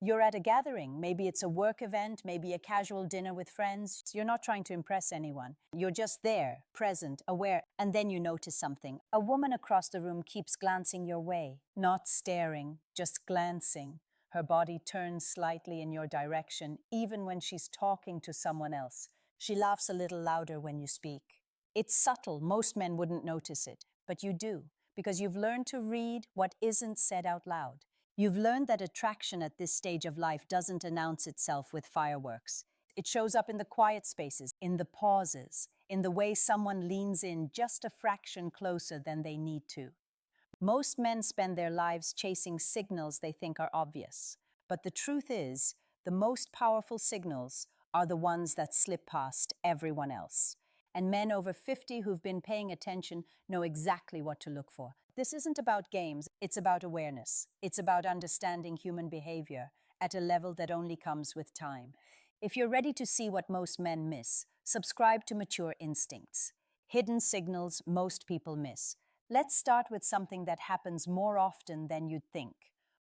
You're at a gathering. Maybe it's a work event, maybe a casual dinner with friends. You're not trying to impress anyone. You're just there, present, aware, and then you notice something. A woman across the room keeps glancing your way, not staring, just glancing. Her body turns slightly in your direction, even when she's talking to someone else. She laughs a little louder when you speak. It's subtle. Most men wouldn't notice it, but you do, because you've learned to read what isn't said out loud. You've learned that attraction at this stage of life doesn't announce itself with fireworks. It shows up in the quiet spaces, in the pauses, in the way someone leans in just a fraction closer than they need to. Most men spend their lives chasing signals they think are obvious. But the truth is, the most powerful signals are the ones that slip past everyone else. And men over 50 who've been paying attention know exactly what to look for. This isn't about games, it's about awareness. It's about understanding human behavior at a level that only comes with time. If you're ready to see what most men miss, subscribe to Mature Instincts. Hidden signals most people miss. Let's start with something that happens more often than you'd think.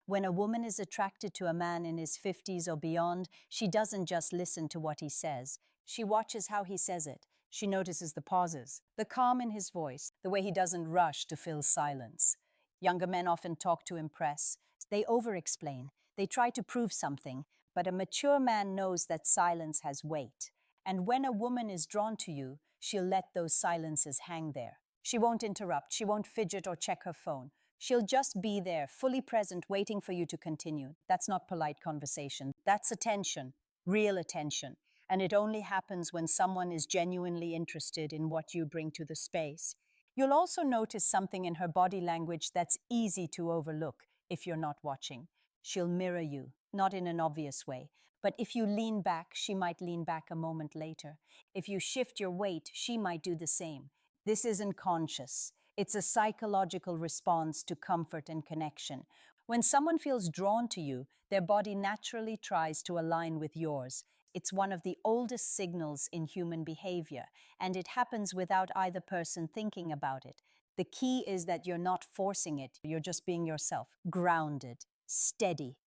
When a woman is attracted to a man in his 50s or beyond, she doesn't just listen to what he says. She watches how he says it. She notices the pauses, the calm in his voice, the way he doesn't rush to fill silence. Younger men often talk to impress. They over-explain. They try to prove something, but a mature man knows that silence has weight. And when a woman is drawn to you, she'll let those silences hang there. She won't interrupt. She won't fidget or check her phone. She'll just be there, fully present, waiting for you to continue. That's not polite conversation. That's attention, real attention. And it only happens when someone is genuinely interested in what you bring to the space. You'll also notice something in her body language that's easy to overlook if you're not watching. She'll mirror you, not in an obvious way, but if you lean back, she might lean back a moment later. If you shift your weight, she might do the same. This isn't conscious. It's a psychological response to comfort and connection. When someone feels drawn to you, their body naturally tries to align with yours. It's one of the oldest signals in human behavior, and it happens without either person thinking about it. The key is that you're not forcing it, you're just being yourself, grounded, steady.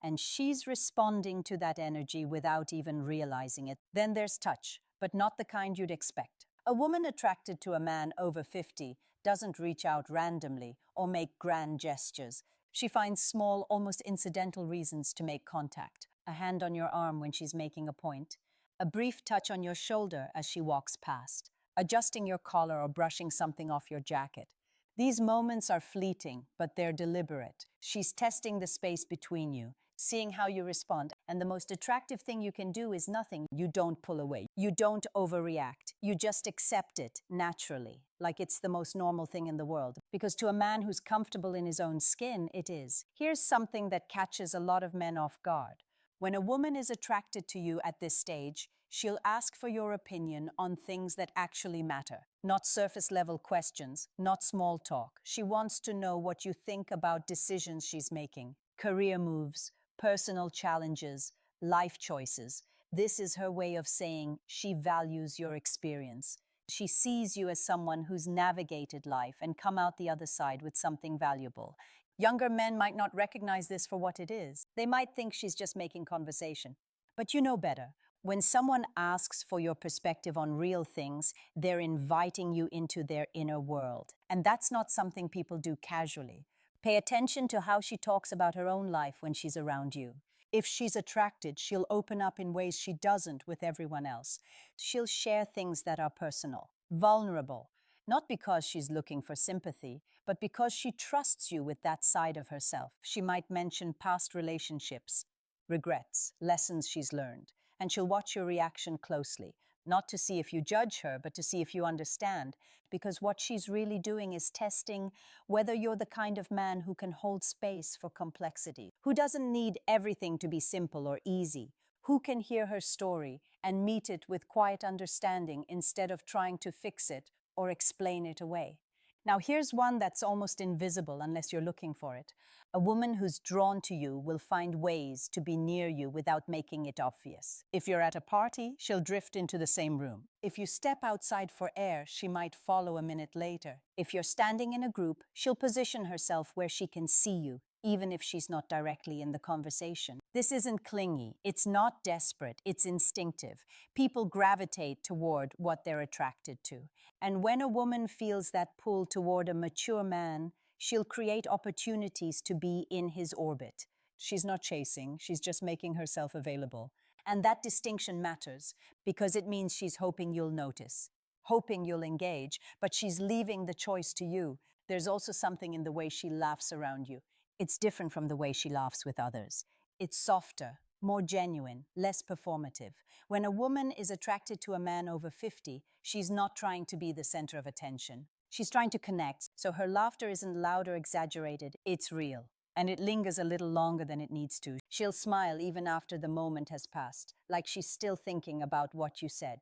And she's responding to that energy without even realizing it. Then there's touch, but not the kind you'd expect. A woman attracted to a man over 50 doesn't reach out randomly or make grand gestures. She finds small, almost incidental reasons to make contact. A hand on your arm when she's making a point, a brief touch on your shoulder as she walks past, adjusting your collar or brushing something off your jacket. These moments are fleeting, but they're deliberate. She's testing the space between you, seeing how you respond. And the most attractive thing you can do is nothing. You don't pull away. You don't overreact. You just accept it naturally, like it's the most normal thing in the world. Because to a man who's comfortable in his own skin, it is. Here's something that catches a lot of men off guard. When a woman is attracted to you at this stage, she'll ask for your opinion on things that actually matter, not surface-level questions, not small talk. She wants to know what you think about decisions she's making, career moves, personal challenges, life choices. This is her way of saying she values your experience. She sees you as someone who's navigated life and come out the other side with something valuable. Younger men might not recognize this for what it is. They might think she's just making conversation. But you know better. When someone asks for your perspective on real things, they're inviting you into their inner world. And that's not something people do casually. Pay attention to how she talks about her own life when she's around you. If she's attracted, she'll open up in ways she doesn't with everyone else. She'll share things that are personal, vulnerable. Not because she's looking for sympathy, but because she trusts you with that side of herself. She might mention past relationships, regrets, lessons she's learned, and she'll watch your reaction closely, not to see if you judge her, but to see if you understand, because what she's really doing is testing whether you're the kind of man who can hold space for complexity, who doesn't need everything to be simple or easy, who can hear her story and meet it with quiet understanding instead of trying to fix it or explain it away. Now, here's one that's almost invisible unless you're looking for it. A woman who's drawn to you will find ways to be near you without making it obvious. If you're at a party, she'll drift into the same room. If you step outside for air, she might follow a minute later. If you're standing in a group, she'll position herself where she can see you, even if she's not directly in the conversation. This isn't clingy, it's not desperate, it's instinctive. People gravitate toward what they're attracted to. And when a woman feels that pull toward a mature man, she'll create opportunities to be in his orbit. She's not chasing, she's just making herself available. And that distinction matters because it means she's hoping you'll notice, hoping you'll engage, but she's leaving the choice to you. There's also something in the way she laughs around you. It's different from the way she laughs with others. It's softer, more genuine, less performative. When a woman is attracted to a man over 50, she's not trying to be the center of attention. She's trying to connect, so her laughter isn't loud or exaggerated, it's real. And it lingers a little longer than it needs to. She'll smile even after the moment has passed, like she's still thinking about what you said.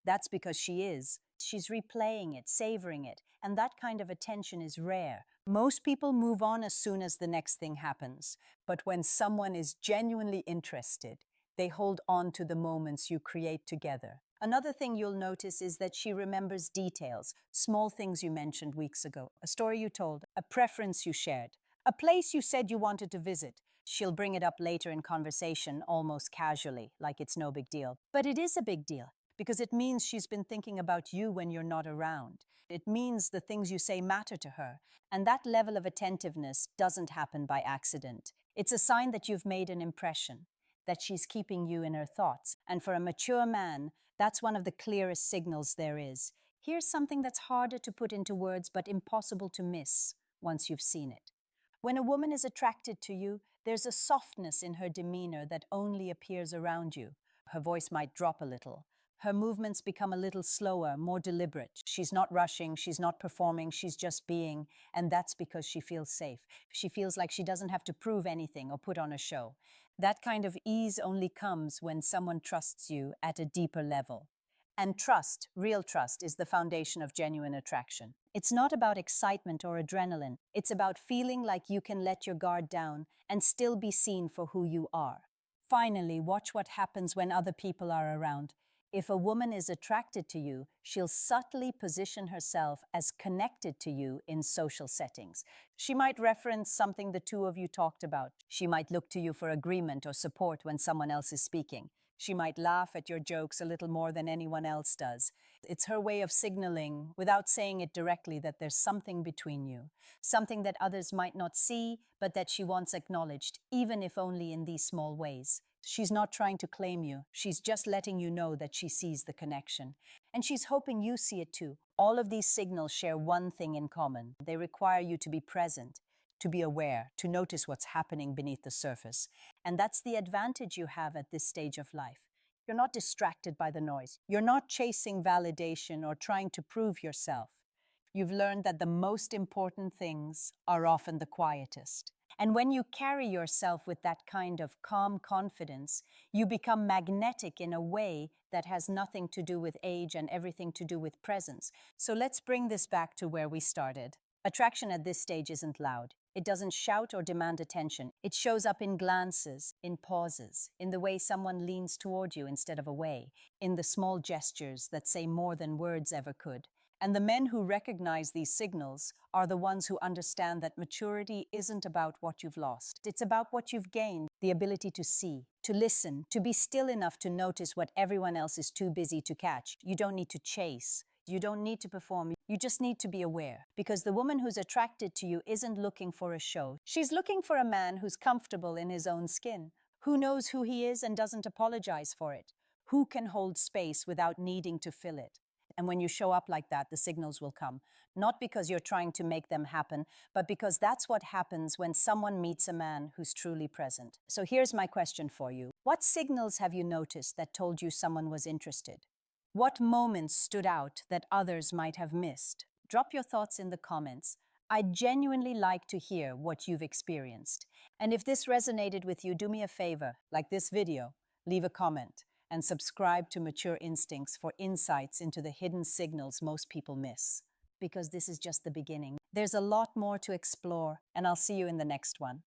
That's because she is. She's replaying it, savoring it, and that kind of attention is rare. Most people move on as soon as the next thing happens, but when someone is genuinely interested, they hold on to the moments you create together. Another thing you'll notice is that she remembers details, small things you mentioned weeks ago, a story you told, a preference you shared, a place you said you wanted to visit. She'll bring it up later in conversation, almost casually, like it's no big deal. But it is a big deal, because it means she's been thinking about you when you're not around. It means the things you say matter to her, and that level of attentiveness doesn't happen by accident. It's a sign that you've made an impression, that she's keeping you in her thoughts. And for a mature man, that's one of the clearest signals there is. Here's something that's harder to put into words but impossible to miss once you've seen it. When a woman is attracted to you, there's a softness in her demeanor that only appears around you. Her voice might drop a little. Her movements become a little slower, more deliberate. She's not rushing, she's not performing, she's just being, and that's because she feels safe. She feels like she doesn't have to prove anything or put on a show. That kind of ease only comes when someone trusts you at a deeper level. And trust, real trust, is the foundation of genuine attraction. It's not about excitement or adrenaline. It's about feeling like you can let your guard down and still be seen for who you are. Finally, watch what happens when other people are around. If a woman is attracted to you, she'll subtly position herself as connected to you in social settings. She might reference something the two of you talked about. She might look to you for agreement or support when someone else is speaking. She might laugh at your jokes a little more than anyone else does. It's her way of signaling, without saying it directly, that there's something between you, something that others might not see, but that she wants acknowledged, even if only in these small ways. She's not trying to claim you. She's just letting you know that she sees the connection. And she's hoping you see it too. All of these signals share one thing in common. They require you to be present, to be aware, to notice what's happening beneath the surface. And that's the advantage you have at this stage of life. You're not distracted by the noise. You're not chasing validation or trying to prove yourself. You've learned that the most important things are often the quietest. And when you carry yourself with that kind of calm confidence, you become magnetic in a way that has nothing to do with age and everything to do with presence. So let's bring this back to where we started. Attraction at this stage isn't loud. It doesn't shout or demand attention. It shows up in glances, in pauses, in the way someone leans toward you instead of away, in the small gestures that say more than words ever could. And the men who recognize these signals are the ones who understand that maturity isn't about what you've lost. It's about what you've gained, the ability to see, to listen, to be still enough to notice what everyone else is too busy to catch. You don't need to chase. You don't need to perform. You just need to be aware. Because the woman who's attracted to you isn't looking for a show. She's looking for a man who's comfortable in his own skin, who knows who he is and doesn't apologize for it, who can hold space without needing to fill it. And when you show up like that, the signals will come. Not because you're trying to make them happen, but because that's what happens when someone meets a man who's truly present. So here's my question for you. What signals have you noticed that told you someone was interested? What moments stood out that others might have missed? Drop your thoughts in the comments. I'd genuinely like to hear what you've experienced. And if this resonated with you, do me a favor, like this video, leave a comment, and subscribe to Mature Instincts for insights into the hidden signals most people miss. Because this is just the beginning. There's a lot more to explore, and I'll see you in the next one.